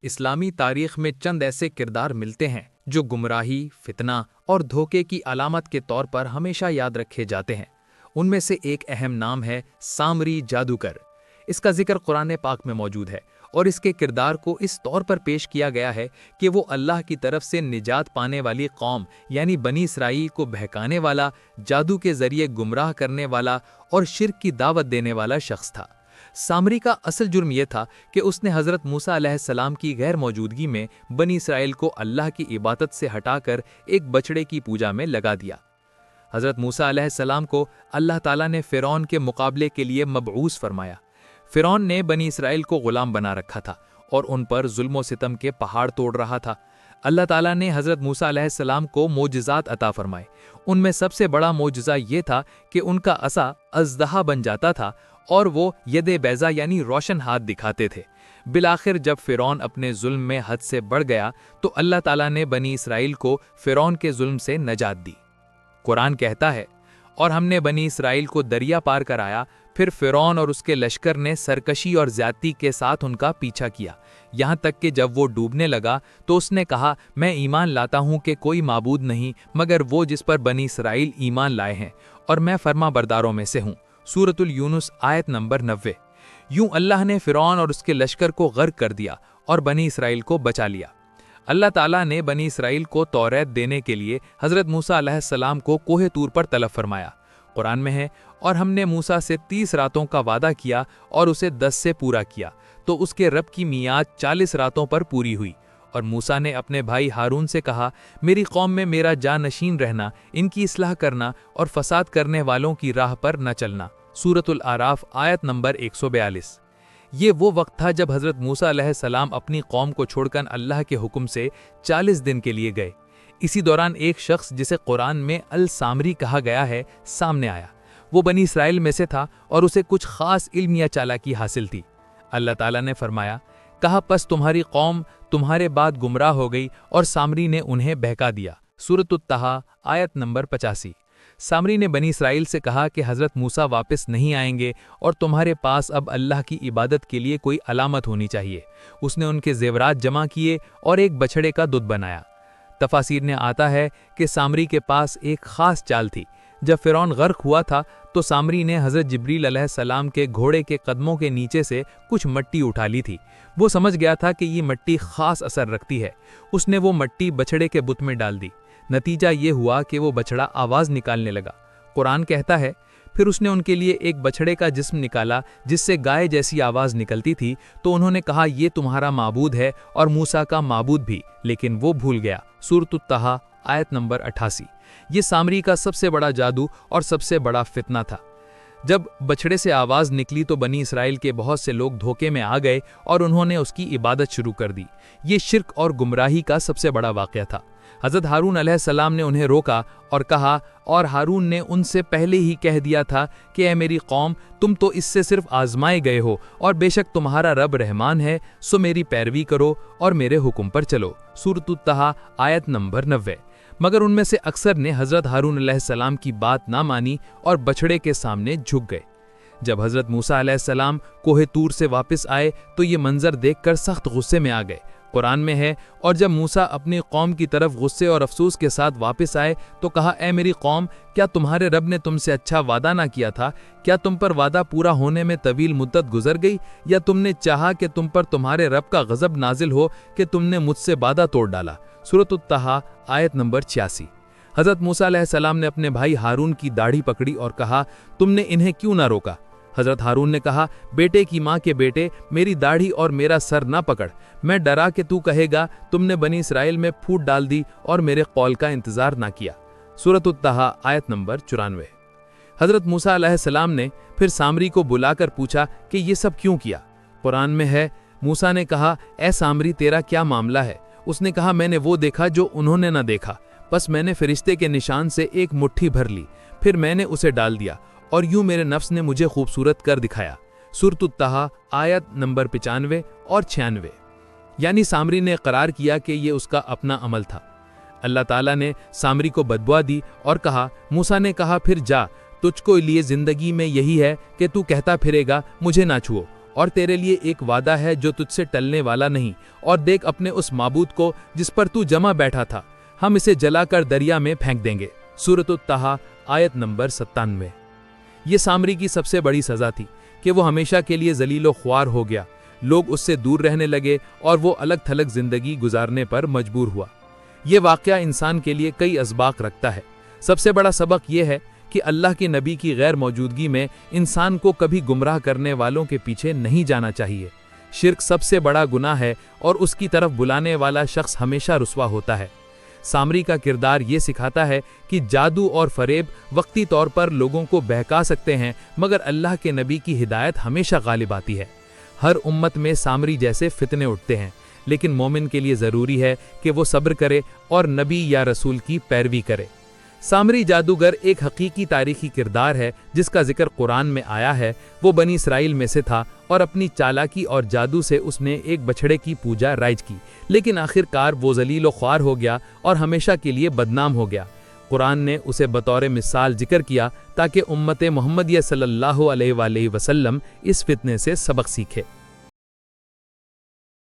اسلامی تاریخ میں چند ایسے کردار ملتے ہیں جو گمراہی، فتنہ اور دھوکے کی علامت کے طور پر ہمیشہ یاد رکھے جاتے ہیں۔ ان میں سے ایک اہم نام ہے سامری جادوگر۔ اس کا ذکر قرآن پاک میں موجود ہے اور اس کے کردار کو اس طور پر پیش کیا گیا ہے کہ وہ اللہ کی طرف سے نجات پانے والی قوم یعنی بنی اسرائیل کو بہکانے والا، جادو کے ذریعے گمراہ کرنے والا اور شرک کی دعوت دینے والا شخص تھا۔ سامری کا اصل جرم یہ تھا کہ اس نے حضرت موسیٰ علیہ السلام کی غیر موجودگی میں بنی اسرائیل کو اللہ کی عبادت سے ہٹا کر ایک بچڑے کی پوجا میں لگا دیا۔ حضرت موسیٰ علیہ السلام کو اللہ تعالیٰ نے فرعون کے مقابلے کے لیے مبعوث فرمایا۔ فرعون نے بنی اسرائیل کو غلام بنا رکھا تھا اور ان پر ظلم و ستم کے پہاڑ توڑ رہا تھا۔ اللہ تعالیٰ نے حضرت موسیٰ علیہ السلام کو معجزات عطا فرمائے۔ ان میں سب سے بڑا معجزہ یہ تھا کہ ان کا عصا اژدہا بن جاتا تھا اور وہ ید بیضا یعنی روشن ہاتھ دکھاتے تھے۔ بالآخر جب فرعون اپنے ظلم میں حد سے بڑھ گیا تو اللہ تعالیٰ نے بنی اسرائیل کو فرعون کے ظلم سے نجات دی۔ قرآن کہتا ہے، اور ہم نے بنی اسرائیل کو دریا پار کرایا، پھر فرعون اور اس کے لشکر نے سرکشی اور زیادتی کے ساتھ ان کا پیچھا کیا، یہاں تک کہ جب وہ ڈوبنے لگا تو اس نے کہا، میں ایمان لاتا ہوں کہ کوئی معبود نہیں مگر وہ جس پر بنی اسرائیل ایمان لائے ہیں، اور میں فرما برداروں میں سے ہوں۔ سورۃ یونس آیت نمبر 90۔ یوں اللہ نے فرعون اور اس کے لشکر کو غرق کر دیا اور بنی اسرائیل کو بچا لیا۔ اللہ تعالیٰ نے بنی اسرائیل کو توریت دینے کے لیے حضرت موسیٰ علیہ السلام کو کوہ طور پر طلب فرمایا۔ قرآن میں ہے، اور ہم نے موسیٰ سے 30 راتوں کا وعدہ کیا اور اسے 10 سے پورا کیا، تو اس کے رب کی میعاد 40 راتوں پر پوری ہوئی۔ اور موسیٰ نے اپنے بھائی ہارون سے کہا، میری قوم میں میرا جانشین رہنا، ان کی اصلاح کرنا اور فساد کرنے والوں کی راہ پر نہ چلنا۔ سورۃ الاعراف آیت نمبر 142۔ یہ وہ وقت تھا جب حضرت موسیٰ علیہ السلام اپنی قوم کو چھوڑ کر اللہ کے حکم سے 40 دن کے لیے گئے۔ اسی دوران ایک شخص جسے قرآن میں السامری کہا گیا ہے سامنے آیا۔ وہ بنی اسرائیل میں سے تھا اور اسے کچھ خاص علم یا چالاکی حاصل تھی۔ اللہ تعالیٰ نے فرمایا، کہا پس تمہاری قوم تمہارے بعد گمراہ ہو گئی اور سامری نے انہیں بہکا دیا۔ سورۃ الطٰہٰ آیت نمبر 85۔ سامری نے بنی اسرائیل سے کہا کہ حضرت موسیٰ واپس نہیں آئیں گے اور تمہارے پاس اب اللہ کی عبادت کے لیے کوئی علامت ہونی چاہیے۔ اس نے ان کے زیورات جمع کیے اور ایک بچھڑے کا دودھ بنایا۔ تفاسیر میں آتا ہے کہ سامری کے پاس ایک خاص چال تھی۔ جب فرعون غرق ہوا تھا تو سامری نے حضرت جبریل علیہ السلام کے گھوڑے کے قدموں کے نیچے سے کچھ مٹی اٹھا لی تھی۔ وہ سمجھ گیا تھا کہ یہ مٹی خاص اثر رکھتی ہے۔ اس نے وہ مٹی بچھڑے کے بت میں ڈال دی۔ نتیجہ یہ ہوا کہ وہ بچڑا آواز نکالنے لگا۔ قرآن کہتا ہے، پھر اس نے ان کے لیے ایک بچھڑے کا جسم نکالا جس سے گائے جیسی آواز نکلتی تھی، تو انہوں نے کہا یہ تمہارا معبود ہے اور موسیٰ کا معبود بھی، لیکن وہ بھول گیا۔ سورۃ الطٰہٰ آیت نمبر 88۔ یہ سامری کا سب سے بڑا جادو اور سب سے بڑا فتنہ تھا۔ جب بچڑے سے آواز نکلی تو بنی اسرائیل کے بہت سے لوگ دھوکے میں آ گئے اور انہوں نے اس کی عبادت شروع کر دی۔ یہ شرک اور گمراہی کا سب سے بڑا واقعہ تھا۔ حضرت ہارون علیہ السلام نے انہیں روکا اور کہا، اور ہارون نے ان سے پہلے ہی کہہ دیا تھا کہ اے میری قوم، تم تو اس سے صرف آزمائے گئے ہو اور بے شک تمہارا رب رحمان ہے، سو میری پیروی کرو اور میرے حکم پر چلو۔ سورۃ الطٰہٰ آیت نمبر 90۔ مگر ان میں سے اکثر نے حضرت ہارون علیہ السلام کی بات نہ مانی اور بچھڑے کے سامنے جھک گئے۔ جب حضرت موسیٰ علیہ السلام کوہ طور سے واپس آئے تو یہ منظر دیکھ کر سخت غصے میں آ گئے۔ قرآن میں ہے، اور جب موسیٰ اپنی قوم کی طرف غصے اور افسوس کے ساتھ واپس آئے تو کہا، اے میری قوم، کیا تمہارے رب نے تم سے اچھا وعدہ نہ کیا تھا؟ کیا تم پر وعدہ پورا ہونے میں طویل مدت گزر گئی، یا تم نے چاہا کہ تم پر تمہارے رب کا غضب نازل ہو کہ تم نے مجھ سے وعدہ توڑ ڈالا؟ سورۃ الطٰہٰ آیت نمبر 86۔ حضرت موسیٰ علیہ السلام نے اپنے بھائی ہارون کی داڑھی پکڑی اور کہا، تم نے انہیں کیوں نہ روکا؟ حضرت ہارون نے کہا، بیٹے کی ماں کے بیٹے، میری داڑھی اور میرا سر نہ پکڑ، میں ڈرا کہ تو کہے گا تم نے بنی اسرائیل میں پھوٹ ڈال دی اور میرے قول کا انتظار نہ کیا۔ سورۃ الطٰہٰ آیت نمبر 94۔ حضرت موسیٰ علیہ السلام نے پھر سامری کو بلا کر پوچھا کہ یہ سب کیوں کیا؟ قرآن میں ہے، موسیٰ نے کہا، اے سامری تیرا کیا معاملہ ہے؟ اس نے کہا، میں نے وہ دیکھا جو انہوں نے نہ دیکھا، بس میں نے فرشتے کے نشان سے ایک مٹھی بھر لی، پھر میں نے اسے ڈال دیا اور یوں میرے نفس نے مجھے خوبصورت کر دکھایا۔ سورۃ الطٰہٰ آیت نمبر 95 اور 96۔ یعنی سامری نے اقرار کیا کہ یہ اس کا اپنا عمل تھا۔ اللہ تعالیٰ نے سامری کو بددعا دی اور کہا، موسیٰ نے کہا، پھر جا، تجھ کو لیے زندگی میں یہی ہے کہ تو کہتا پھرے گا مجھے نہ چھوؤ، اور تیرے لیے ایک وعدہ ہے جو تجھ سے ٹلنے والا نہیں، اور دیکھ اپنے اس معبود کو جس پر تو جمع بیٹھا تھا، ہم اسے جلا کر دریا میں پھینک دیں گے۔ سورۃ الطٰہٰ آیت نمبر 97۔ یہ سامری کی سب سے بڑی سزا تھی کہ وہ ہمیشہ کے لیے ذلیل و خوار ہو گیا، لوگ اس سے دور رہنے لگے اور وہ الگ تھلگ زندگی گزارنے پر مجبور ہوا۔ یہ واقعہ انسان کے لیے کئی اسباق رکھتا ہے۔ سب سے بڑا سبق یہ ہے کہ اللہ کے نبی کی غیر موجودگی میں انسان کو کبھی گمراہ کرنے والوں کے پیچھے نہیں جانا چاہیے۔ شرک سب سے بڑا گناہ ہے اور اس کی طرف بلانے والا شخص ہمیشہ رسوا ہوتا ہے۔ سامری کا کردار یہ سکھاتا ہے کہ جادو اور فریب وقتی طور پر لوگوں کو بہکا سکتے ہیں، مگر اللہ کے نبی کی ہدایت ہمیشہ غالب آتی ہے۔ ہر امت میں سامری جیسے فتنے اٹھتے ہیں، لیکن مومن کے لیے ضروری ہے کہ وہ صبر کرے اور نبی یا رسول کی پیروی کرے۔ سامری جادوگر ایک حقیقی تاریخی کردار ہے جس کا ذکر قرآن میں آیا ہے۔ وہ بنی اسرائیل میں سے تھا اور اپنی چالاکی اور جادو سے اس نے ایک بچھڑے کی پوجا رائج کی، لیکن آخر کار وہ ذلیل و خوار ہو گیا اور ہمیشہ کے لیے بدنام ہو گیا۔ قرآن نے اسے بطور مثال ذکر کیا تاکہ امت محمدیہ صلی اللہ علیہ وآلہ وسلم اس فتنے سے سبق سیکھے۔